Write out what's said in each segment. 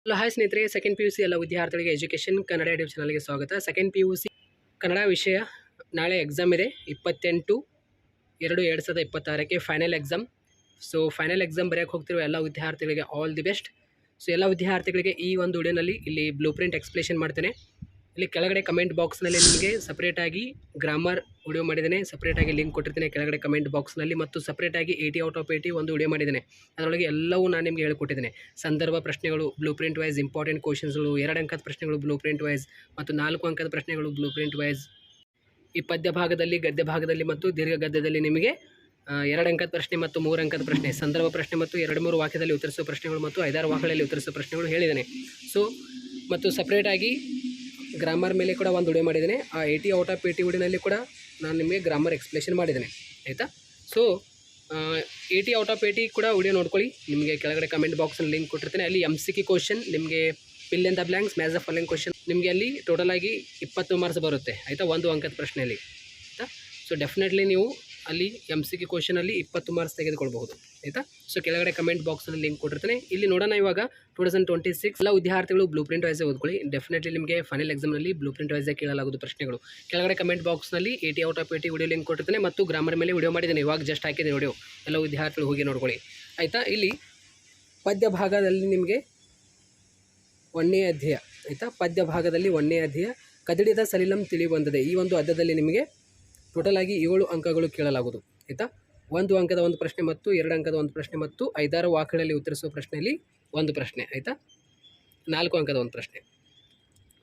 Hello hi ಸ್ನೇಹಿತರೆ, second P U C ಎಲ್ಲ ವಿದ್ಯಾರ್ಥಿಗಳಿಗೆ ಎಜುಕೇಷನ್ ಕನ್ನಡ ಯೂಟ್ಯೂಬ್ ಚಾನಲ್ಗೆ ಸ್ವಾಗತ. Second P U C Kannada ವಿಷಯ ನಾಳೆ ಎಕ್ಸಾಮ್ ಇದೆ. 28/2/2026ಕ್ಕೆ final exam. So final exam ಬರೆಯೋಕ್ಕೆ ಹೋಗ್ತಿರೋ ಎಲ್ಲ ವಿದ್ಯಾರ್ಥಿಗಳಿಗೆ ಆಲ್ ದಿ ಬೆಸ್ಟ್. ಸೊ ಎಲ್ಲ ವಿದ್ಯಾರ್ಥಿಗಳಿಗೆ ಈ ಒಂದು ವಿಡಿಯೋನಲ್ಲಿ ಇಲ್ಲಿ ಬ್ಲೂ ಪ್ರಿಂಟ್ ಎಕ್ಸ್ಪ್ಲೇಷನ್ ಮಾಡ್ತೇನೆ. ಇಲ್ಲಿ ಕೆಳಗಡೆ ಕಮೆಂಟ್ ಬಾಕ್ಸ್ನಲ್ಲಿ ನಿಮಗೆ ಸಪ್ರೇಟಾಗಿ ಗ್ರಾಮರ್ ವಿಡಿಯೋ ಮಾಡಿದ್ದೇನೆ, ಸಪ್ರೇಟಾಗಿ ಲಿಂಕ್ ಕೊಟ್ಟಿರ್ತೇನೆ ಕೆಳಗಡೆ ಕಮೆಂಟ್ ಬಾಕ್ಸ್ನಲ್ಲಿ, ಮತ್ತು ಸಪ್ರೇಟಾಗಿ 80 ಔಟ್ ಆಫ್ 80 ಒಂದು ವಿಡಿಯೋ ಮಾಡಿದ್ದೇನೆ. ಅದರೊಳಗೆ ಎಲ್ಲವೂ ನಾನು ನಿಮಗೆ ಹೇಳಿಕೊಟ್ಟಿದ್ದೇನೆ. ಸಂದರ್ಭ ಪ್ರಶ್ನೆಗಳು ಬ್ಲೂ ಪ್ರಿಂಟ್ ವೈಸ್, ಇಂಪಾರ್ಟೆಂಟ್ ಕ್ವಶನ್ಸ್ಗಳು, 2 ಅಂಕದ ಪ್ರಶ್ನೆಗಳು ಬ್ಲೂ ಪ್ರಿಂಟ್ ವೈಸ್ ಮತ್ತು 4 ಅಂಕದ ಪ್ರಶ್ನೆಗಳು ಬ್ಲೂ ಪ್ರಿಂಟ್ ವೈಸ್. ಈ ಪದ್ಯ ಭಾಗದಲ್ಲಿ, ಗದ್ಯ ಭಾಗದಲ್ಲಿ ಮತ್ತು ದೀರ್ಘ ಗದ್ಯದಲ್ಲಿ ನಿಮಗೆ 2 ಅಂಕದ ಪ್ರಶ್ನೆ ಮತ್ತು 3 ಅಂಕದ ಪ್ರಶ್ನೆ, ಸಂದರ್ಭ ಪ್ರಶ್ನೆ ಮತ್ತು 2-3 ವಾಕ್ಯದಲ್ಲಿ ಉತ್ತರಿಸುವ ಪ್ರಶ್ನೆಗಳು ಮತ್ತು 5-6 ವಾಕ್ಯಗಳಲ್ಲಿ ಉತ್ತರಿಸುವ ಪ್ರಶ್ನೆಗಳು ಹೇಳಿದ್ದೇನೆ. ಸೊ ಮತ್ತು ಸಪ್ರೇಟಾಗಿ ಗ್ರಾಮರ್ ಮೇಲೆ ಕೂಡ ಒಂದು ವಿಡಿಯೋ ಮಾಡಿದ್ದೇನೆ. ಆ 80 ಔಟ್ ಆಫ್ 80 ವಿಡಿಯೋನಲ್ಲಿ ಕೂಡ ನಾನು ನಿಮಗೆ ಗ್ರಾಮರ್ ಎಕ್ಸ್ಪ್ಲೇಷನ್ ಮಾಡಿದ್ದೇನೆ, ಆಯಿತಾ. ಸೊ 80 ಔಟ್ ಆಫ್ 80 ಕೂಡ ವಿಡಿಯೋ ನೋಡ್ಕೊಳ್ಳಿ. ನಿಮಗೆ ಕೆಳಗಡೆ ಕಮೆಂಟ್ ಬಾಕ್ಸಲ್ಲಿ ಲಿಂಕ್ ಕೊಟ್ಟಿರ್ತೇನೆ. ಅಲ್ಲಿ MCQ ಕ್ವಶನ್ ನಿಮಗೆ fill in the blanks, match the following question, ನಿಮಗೆ ಅಲ್ಲಿ ಟೋಟಲ್ ಆಗಿ 20 ಮಾರ್ಕ್ಸ್ ಬರುತ್ತೆ, ಆಯಿತಾ, 1 ಅಂಕದ ಪ್ರಶ್ನೆಯಲ್ಲಿ, ಆಯಿತಾ. ಸೊ ಡೆಫಿನೆಟ್ಲಿ ನೀವು ಅಲ್ಲಿ MCQ ಕ್ವಶನಲ್ಲಿ 20 ಮಾರ್ಕ್ಸ್ ತೆಗೆದುಕೊಳ್ಬಹುದು, ಆಯಿತಾ. ಸೊ ಕೆಳಗಡೆ ಕಮೆಂಟ್ ಬಾಕ್ಸಲ್ಲಿ ಲಿಂಕ್ ಕೊಟ್ಟಿರ್ತೇನೆ. ಇಲ್ಲಿ ನೋಡೋಣ ಇವಾಗ 2026 ಎಲ್ಲ ವಿದ್ಯಾರ್ಥಿಗಳು ಬ್ಲೂ ಪ್ರಿಂಟ್ ವೈಸೇ ಓದ್ಕೊಳ್ಳಿ. ಡೆಫಿನೆಟ್ಲಿ ನಿಮಗೆ ಫೈನಲ್ ಎಕ್ಸಾಮ್ನಲ್ಲಿ ಬ್ಲೂ ಪ್ರಿಂಟ್ ವೈಸೇ ಕೇಳಲಾಗುವುದು ಪ್ರಶ್ನೆಗಳು. ಕೆಳಗಡೆ ಕಮೆಂಟ್ ಬಾಕ್ಸ್ನಲ್ಲಿ 80 ಔಟ್ ಆಫ್ 80 ವಿಡಿಯೋ ಲಿಂಕ್ ಕೊಟ್ಟಿರ್ತೇನೆ ಮತ್ತು ಗ್ರಾಮರ್ ಮೇಲೆ ವಿಡಿಯೋ ಮಾಡಿದ್ದೇನೆ, ಇವಾಗ ಜಸ್ಟ್ ಹಾಕಿದೆ ವಿಡಿಯೋ. ಎಲ್ಲ ವಿದ್ಯಾರ್ಥಿಗಳು ಹೋಗಿ ನೋಡ್ಕೊಳ್ಳಿ, ಆಯಿತಾ. ಇಲ್ಲಿ ಪದ್ಯ ಭಾಗದಲ್ಲಿ ನಿಮಗೆ 1ನೇ ಅಧ್ಯಾಯ, ಆಯಿತಾ. ಪದ್ಯ ಭಾಗದಲ್ಲಿ 1ನೇ ಅಧ್ಯಾಯ ಕದಡಿದ ಸಲಿಲಂ ತಿಳಿ ಬಂದಿದೆ. ಈ ಒಂದು ಅಧ್ಯಾಯದಲ್ಲಿ ನಿಮಗೆ ಟೋಟಲ್ ಆಗಿ 7 ಅಂಕಗಳು ಕೇಳಲಾಗುವುದು, ಆಯಿತಾ. 1 ಅಂಕದ ಒಂದು ಪ್ರಶ್ನೆ ಮತ್ತು 2 ಅಂಕದ ಒಂದು ಪ್ರಶ್ನೆ ಮತ್ತು 5-6 ವಾಕ್ಯಗಳಲ್ಲಿ ಉತ್ತರಿಸುವ ಪ್ರಶ್ನೆಯಲ್ಲಿ ಒಂದು ಪ್ರಶ್ನೆ, ಆಯಿತಾ. 4 ಅಂಕದ ಒಂದು ಪ್ರಶ್ನೆ.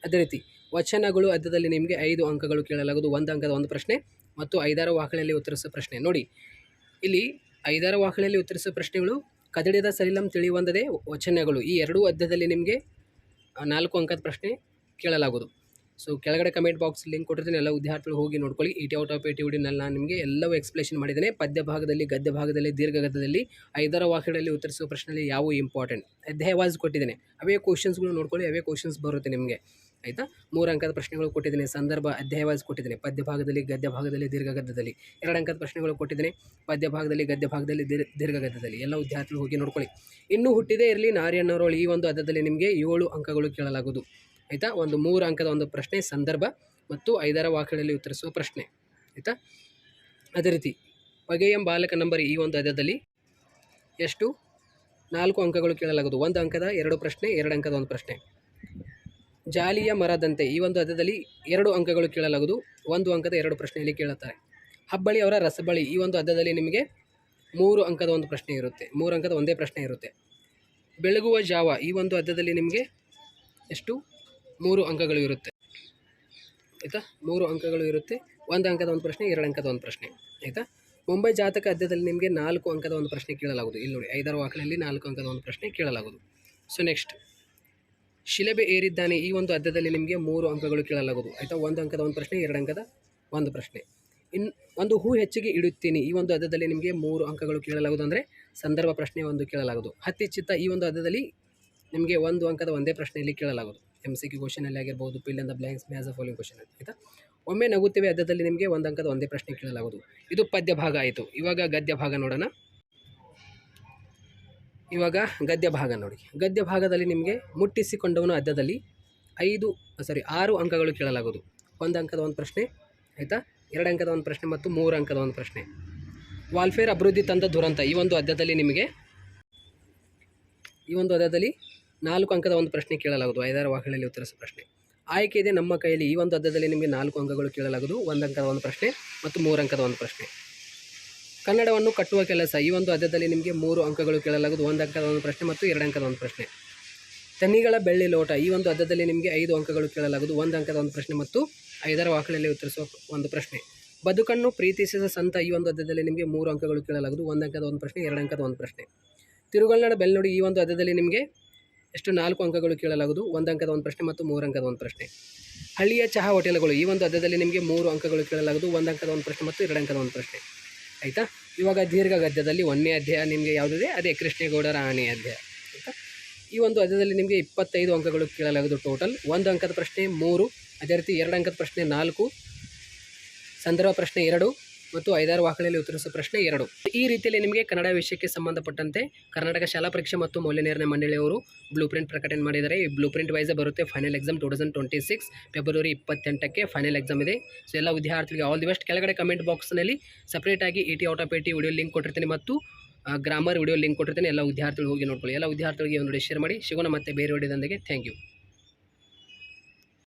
ಅದೇ ರೀತಿ ವಚನಗಳು ಅಧ್ಯದಲ್ಲಿ ನಿಮಗೆ 5 ಅಂಕಗಳು ಕೇಳಲಾಗುವುದು. 1 ಅಂಕದ ಒಂದು ಪ್ರಶ್ನೆ ಮತ್ತು 5-6 ವಾಕ್ಯಗಳಲ್ಲಿ ಉತ್ತರಿಸುವ ಪ್ರಶ್ನೆ. ನೋಡಿ ಇಲ್ಲಿ 5-6 ವಾಕ್ಯಗಳಲ್ಲಿ ಉತ್ತರಿಸುವ ಪ್ರಶ್ನೆಗಳು ಕದಡಿದ ಸಲಿಲಂ ತಿಳಿ ಬಂದದೆ ವಚನಗಳು, ಈ 2 ಅಧ್ಯದಲ್ಲಿ ನಿಮಗೆ 4 ಅಂಕದ ಪ್ರಶ್ನೆ ಕೇಳಲಾಗುವುದು. ಸೊ ಕೆಳಗಡೆ ಕಮೆಂಟ್ ಬಾಕ್ಸ್ ಲಿಂಕ್ ಕೊಟ್ಟಿರ್ತೀನಿ, ಎಲ್ಲ ವಿದ್ಯಾರ್ಥಿಗಳು ಹೋಗಿ ನೋಡ್ಕೊಳ್ಳಿ. 80 ಔಟ್ ಆಫ್ 80 ವಿಡಿಯೋನಲ್ಲಿ ನಾನು ನಿಮಗೆ ಎಲ್ಲವೂ ಎಕ್ಸ್ಪ್ಲೇಷನ್ ಮಾಡಿದ್ದೇನೆ. ಪದ್ಯ ಭಾಗದಲ್ಲಿ, ಗದ್ಯ ಭಾಗದಲ್ಲಿ, ದೀರ್ಘ ಗದ್ಯದಲ್ಲಿ 5-6 ವಾಕ್ಯಗಳಲ್ಲಿ ಉತ್ತರಿಸುವ ಪ್ರಶ್ನೆಯಲ್ಲಿ ಯಾವ ಇಂಪಾರ್ಟೆಂಟ್ ಅಧ್ಯಾಯ ವಾಯ್ಸ್ ಕೊಟ್ಟಿದ್ದೇನೆ, ಅವೇ ಕ್ವಶನ್ಸ್ಗಳು ನೋಡ್ಕೊಳ್ಳಿ, ಅವೇ ಕ್ವಶನ್ಸ್ ಬರುತ್ತೆ ನಿಮಗೆ, ಆಯಿತಾ. 3 ಅಂಕದ ಪ್ರಶ್ನೆಗಳು ಕೊಟ್ಟಿದ್ದೇನೆ, ಸಂದರ್ಭ ಅಧ್ಯಾಯ ವಾಯ್ಸ್ ಕೊಟ್ಟಿದ್ದೇನೆ. ಪದ್ಯ ಭಾಗದಲ್ಲಿ, ಗದ್ಯ ಭಾಗದಲ್ಲಿ, ದೀರ್ಘ ಗದ್ಯದಲ್ಲಿ 2 ಅಂಕದ ಪ್ರಶ್ನೆಗಳು ಕೊಟ್ಟಿದ್ದೇನೆ, ಪದ್ಯ ಭಾಗದಲ್ಲಿ, ಗದ್ಯ ಭಾಗದಲ್ಲಿ, ದೀರ್ಘ ಗದ್ಯದಲ್ಲಿ. ಎಲ್ಲ ವಿದ್ಯಾರ್ಥಿಗಳು ಹೋಗಿ ನೋಡ್ಕೊಳ್ಳಿ. ಇನ್ನೂ ಹುಟ್ಟಿದೇ ಇರಲಿ ನಾರಿಯಣ್ಣವರೊಳು, ಈ ಒಂದು ಅಧ್ಯಾಯದಲ್ಲಿ ನಿಮಗೆ 7 ಅಂಕಗಳು ಕೇಳಲಾಗುವುದು, ಆಯಿತಾ. 3 ಅಂಕದ ಒಂದು ಪ್ರಶ್ನೆ, ಸಂದರ್ಭ ಮತ್ತು 5-6 ವಾಕ್ಯಗಳಲ್ಲಿ ಉತ್ತರಿಸುವ ಪ್ರಶ್ನೆ, ಆಯಿತಾ. ಅದೇ ರೀತಿ ಬಗೆಯಂ ಬಾಲಕ ನಂಬರ್, ಈ ಒಂದು ಅಧ್ಯಾಯದಲ್ಲಿ ಎಷ್ಟು 4 ಅಂಕಗಳು ಕೇಳಲಾಗುವುದು. 1 ಅಂಕದ 2 ಪ್ರಶ್ನೆ, 2 ಅಂಕದ ಒಂದು ಪ್ರಶ್ನೆ. ಜಾಲಿಯ ಮರದಂತೆ, ಈ ಒಂದು ಅಧ್ಯಾಯದಲ್ಲಿ 2 ಅಂಕಗಳು ಕೇಳಲಾಗುವುದು. 1 ಅಂಕದ 2 ಪ್ರಶ್ನೆಯಲ್ಲಿ ಕೇಳುತ್ತಾರೆ. ಹಬ್ಬಳಿ ಅವರ ರಸಬಳಿ, ಈ ಒಂದು ಅಧ್ಯಾಯದಲ್ಲಿ ನಿಮಗೆ 3 ಅಂಕದ ಒಂದು ಪ್ರಶ್ನೆ ಇರುತ್ತೆ, 3 ಅಂಕದ ಒಂದೇ ಪ್ರಶ್ನೆ ಇರುತ್ತೆ. ಬೆಳಗುವ ಜಾವ, ಈ ಒಂದು ಅಧ್ಯಾಯದಲ್ಲಿ ನಿಮಗೆ ಎಷ್ಟು 3 ಅಂಕಗಳು ಇರುತ್ತೆ, ಆಯಿತಾ. 3 ಅಂಕಗಳು ಇರುತ್ತೆ. 1 ಅಂಕದ ಒಂದು ಪ್ರಶ್ನೆ, 2 ಅಂಕದ ಒಂದು ಪ್ರಶ್ನೆ, ಆಯಿತಾ. ಮುಂಬೈ ಜಾತಕ ಅಧ್ಯಾಯದಲ್ಲಿ ನಿಮಗೆ 4 ಅಂಕದ ಒಂದು ಪ್ರಶ್ನೆ ಕೇಳಲಾಗುವುದು. ಇಲ್ಲಿ ನೋಡಿ 5-6 ವಾಕ್ಯಗಳಲ್ಲಿ 4 ಅಂಕದ ಒಂದು ಪ್ರಶ್ನೆ ಕೇಳಲಾಗುವುದು. ಸೊ ನೆಕ್ಸ್ಟ್ ಶಿಲೆಬೆ ಏರಿದ್ದಾನೆ, ಈ ಒಂದು ಅಧ್ಯಾಯದಲ್ಲಿ ನಿಮಗೆ 3 ಅಂಕಗಳು ಕೇಳಲಾಗುವುದು, ಆಯಿತಾ. 1 ಅಂಕದ ಒಂದು ಪ್ರಶ್ನೆ, 2 ಅಂಕದ ಒಂದು ಪ್ರಶ್ನೆ. ಒಂದು ಹೂ ಹೆಚ್ಚಿಗೆ ಇಡುತ್ತೀನಿ, ಈ ಒಂದು ಅಧ್ಯಾಯದಲ್ಲಿ ನಿಮಗೆ 3 ಅಂಕಗಳು ಕೇಳಲಾಗುವುದು, ಅಂದರೆ ಸಂದರ್ಭ ಪ್ರಶ್ನೆ ಒಂದು ಕೇಳಲಾಗುವುದು. ಹತ್ತಿ ಚಿತ್ತ, ಈ ಒಂದು ಅಧ್ಯಾಯದಲ್ಲಿ ನಿಮಗೆ 1 ಅಂಕದ ಒಂದೇ ಪ್ರಶ್ನೆಯಲ್ಲಿ ಕೇಳಲಾಗುವುದು. MCQ ಕ್ವಶನಲ್ಲಿ ಆಗಿರ್ಬೋದು, fill in the blanks, match the following question, ಆಯಿತಾ. ಒಮ್ಮೆ ನಗುತ್ತೇವೆ ಅಧ್ಯದಲ್ಲಿ ನಿಮಗೆ 1 ಅಂಕದ ಒಂದೇ ಪ್ರಶ್ನೆ ಕೇಳಲಾಗುವುದು. ಇದು ಪದ್ಯ ಭಾಗ ಆಯಿತು. ಇವಾಗ ಗದ್ಯ ಭಾಗ ನೋಡೋಣ. ಇವಾಗ ಗದ್ಯ ಭಾಗ ನೋಡಿ. ಗದ್ಯ ಭಾಗದಲ್ಲಿ ನಿಮಗೆ ಮುಟ್ಟಿಸಿಕೊಂಡವನು ಅಧ್ಯದಲ್ಲಿ 6 ಅಂಕಗಳು ಕೇಳಲಾಗುವುದು. 1 ಅಂಕದ ಒಂದು ಪ್ರಶ್ನೆ, ಆಯಿತಾ. 2 ಅಂಕದ ಒಂದು ಪ್ರಶ್ನೆ ಮತ್ತು 3 ಅಂಕದ ಒಂದು ಪ್ರಶ್ನೆ. ವಾಲ್ಫೇರ್ ಅಭಿವೃದ್ಧಿ ತಂದ ದುರಂತ, ಈ ಒಂದು ಅಧ್ಯದಲ್ಲಿ ನಿಮಗೆ 4 ಅಂಕದ ಒಂದು ಪ್ರಶ್ನೆ ಕೇಳಲಾಗುವುದು. 5-6 ವಾಕ್ಯಗಳಲ್ಲಿ ಉತ್ತರಿಸುವ ಪ್ರಶ್ನೆ. ಆಯ್ಕೆ ಇದೆ ನಮ್ಮ ಕೈಯಲ್ಲಿ, ಈ ಒಂದು ಅಧ್ಯದಲ್ಲಿ ನಿಮಗೆ 4 ಅಂಕಗಳು ಕೇಳಲಾಗುವುದು. 1 ಅಂಕದ ಒಂದು ಪ್ರಶ್ನೆ ಮತ್ತು 3 ಅಂಕದ ಒಂದು ಪ್ರಶ್ನೆ. ಕನ್ನಡವನ್ನು ಕಟ್ಟುವ ಕೆಲಸ, ಈ ಒಂದು ಅಧ್ಯದಲ್ಲಿ ನಿಮಗೆ 3 ಅಂಕಗಳು ಕೇಳಲಾಗುವುದು. 1 ಅಂಕದ ಒಂದು ಪ್ರಶ್ನೆ ಮತ್ತು 2 ಅಂಕದ ಒಂದು ಪ್ರಶ್ನೆ. ತನಿಗಳ ಬೆಳ್ಳಿ ಲೋಟ, ಈ ಒಂದು ಅಧ್ಯದಲ್ಲಿ ನಿಮಗೆ 5 ಅಂಕಗಳು ಕೇಳಲಾಗುವುದು. 1 ಅಂಕದ ಒಂದು ಪ್ರಶ್ನೆ ಮತ್ತು 5-6 ವಾಕ್ಯಗಳಲ್ಲಿ ಉತ್ತರಿಸುವ ಒಂದು ಪ್ರಶ್ನೆ. ಬದುಕನ್ನು ಪ್ರೀತಿಸಿದ ಸಂತ, ಈ ಒಂದು ಅಧ್ಯದಲ್ಲಿ ನಿಮಗೆ 3 ಅಂಕಗಳು ಕೇಳಲಾಗುವುದು. 1 ಅಂಕದ ಒಂದು ಪ್ರಶ್ನೆ, 2 ಅಂಕದ ಒಂದು ಪ್ರಶ್ನೆ. ತಿರುಗಲ್ನಾಡ ಬೆಲ್ನುಡಿ, ಈ ಒಂದು ಅಧ್ಯದಲ್ಲಿ ನಿಮಗೆ ಎಷ್ಟು 4 ಅಂಕಗಳು ಕೇಳಲಾಗುವುದು. 1 ಅಂಕದ ಒಂದು ಪ್ರಶ್ನೆ ಮತ್ತು 3 ಅಂಕದ ಒಂದು ಪ್ರಶ್ನೆ. ಹಳ್ಳಿಯ ಚಹಾ ಹೋಟೆಲ್ಗಳು, ಈ ಒಂದು ಅಧ್ಯದಲ್ಲಿ ನಿಮಗೆ 3 ಅಂಕಗಳು ಕೇಳಲಾಗುವುದು. 1 ಅಂಕದ ಒಂದು ಪ್ರಶ್ನೆ ಮತ್ತು 2 ಅಂಕದ ಒಂದು ಪ್ರಶ್ನೆ, ಆಯಿತಾ. ಇವಾಗ ದೀರ್ಘ ಗದ್ಯದಲ್ಲಿ 1ನೇ ಅಧ್ಯಾಯ ನಿಮಗೆ ಯಾವುದಿದೆ, ಅದೇ ಕೃಷ್ಣೇಗೌಡರ ಆಣೆ ಅಧ್ಯಾಯ, ಆಯಿತಾ. ಈ ಒಂದು ಅಧ್ಯಾಯದಲ್ಲಿ ನಿಮಗೆ 25 ಅಂಕಗಳು ಕೇಳಲಾಗುವುದು ಟೋಟಲ್. 1 ಅಂಕದ ಪ್ರಶ್ನೆ 3, ಅದೇ ರೀತಿ 2 ಅಂಕದ ಪ್ರಶ್ನೆ 4, ಸಂದರ್ಭ ಪ್ರಶ್ನೆ 2 ಮತ್ತು 5-6 ವಾಕ್ಯಗಳಲ್ಲಿ ಉತ್ತರಿಸುವ ಪ್ರಶ್ನೆ 2. ಈ ರೀತಿಯಲ್ಲಿ ನಿಮಗೆ ಕನ್ನಡ ವಿಷಯಕ್ಕೆ ಸಂಬಂಧಪಟ್ಟಂತೆ ಕರ್ನಾಟಕ ಶಾಲಾ ಪರೀಕ್ಷೆ ಮತ್ತು ಮೌಲ್ಯ ನಿರ್ಣಯ ಮಂಡಳಿಯವರು ಬ್ಲೂ ಪ್ರಿಂಟ್ ಪ್ರಕಟಣೆ ಮಾಡಿದ್ದಾರೆ. ಈ ಬ್ಲೂ ಪ್ರಿಂಟ್ ವೈಸೇ ಬರುತ್ತೆ. ಫೈನಲ್ ಎಕ್ಸಾಮ್ 2026 ಫೆಬ್ರವರಿ 28ಕ್ಕೆ ಫೈನಲ್ ಎಕ್ಸಾಮ್ ಇದೆ. ಸೊ ಎಲ್ಲ ವಿದ್ಯಾರ್ಥಿಗಳಿಗೆ ಆಲ್ ದಿ ಬೆಸ್ಟ್. ಕೆಳಗಡೆ ಕಮೆಂಟ್ ಬಾಕ್ಸ್ನಲ್ಲಿ ಸಪ್ರೇಟಾಗಿ ET out of AT video link ಕೊಟ್ಟಿರ್ತೀನಿ ಮತ್ತು ಗ್ರಾಮರ್ ವಿಡಿಯೋ ಲಿಂಕ್ ಕೊಟ್ಟಿರ್ತೀನಿ. ಎಲ್ಲ ವಿದ್ಯಾರ್ಥಿಗಳು ಹೋಗಿ ನೋಡ್ಕೊಳ್ಳಿ. ಎಲ್ಲ ವಿದ್ಯಾರ್ಥಿಗಳಿಗೆ ಒಂದು ಶೇರ್ ಮಾಡಿ. ಸಿಗೋಣ ಮತ್ತೆ ಬೇರೆ ವಿಡಿಯೋದೊಂದಿಗೆ. Thank you.